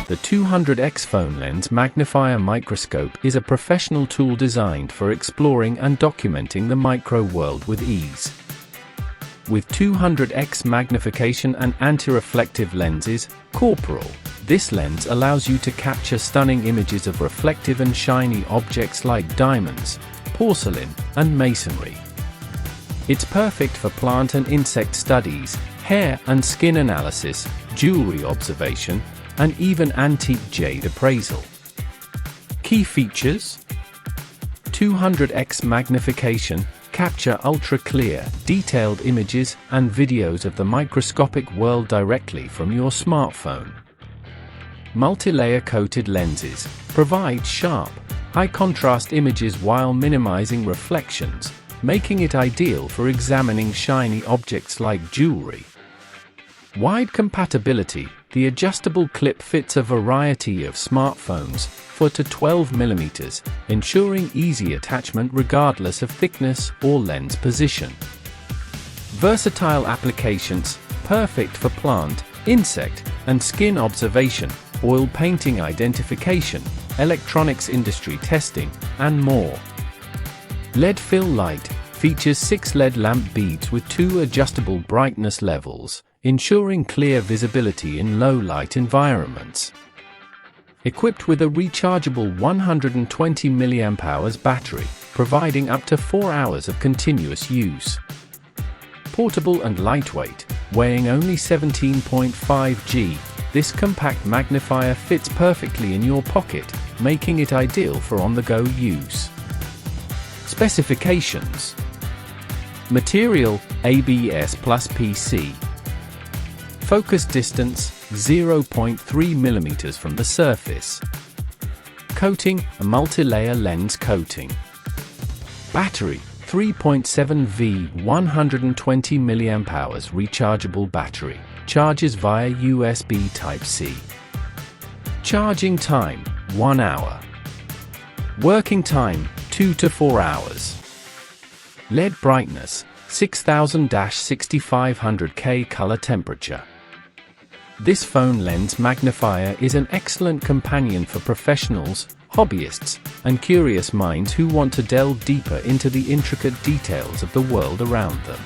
The 200x Phone Lens Magnifier Microscope is a professional tool designed for exploring and documenting the micro world with ease. With 200x magnification and anti-reflective lenses, corporal, this lens allows you to capture stunning images of reflective and shiny objects like diamonds, porcelain, and masonry. It's perfect for plant and insect studies, hair and skin analysis, jewelry observation, and even antique jade appraisal. Key features: 200x magnification, capture ultra-clear, detailed images and videos of the microscopic world directly from your smartphone. Multi-layer coated lenses provide sharp, high-contrast images while minimizing reflections, making it ideal for examining shiny objects like jewelry. Wide compatibility, the adjustable clip fits a variety of smartphones, 4 to 12 mm, ensuring easy attachment regardless of thickness or lens position. Versatile applications, perfect for plant, insect, and skin observation, oil painting identification, electronics industry testing, and more. LED fill light, features 6 LED lamp beads with 2 adjustable brightness levels, ensuring clear visibility in low-light environments. Equipped with a rechargeable 120 mAh battery, providing up to 4 hours of continuous use. Portable and lightweight, weighing only 17.5 g, this compact magnifier fits perfectly in your pocket, making it ideal for on-the-go use. Specifications: material, ABS plus PC. Focus distance, 0.3 mm from the surface. Coating, a multi-layer lens coating. Battery, 3.7V 120 mAh rechargeable battery, charges via USB Type-C. Charging time, 1 hour. Working time, 2 to 4 hours. LED brightness, 6000-6500K color temperature. This phone lens magnifier is an excellent companion for professionals, hobbyists, and curious minds who want to delve deeper into the intricate details of the world around them.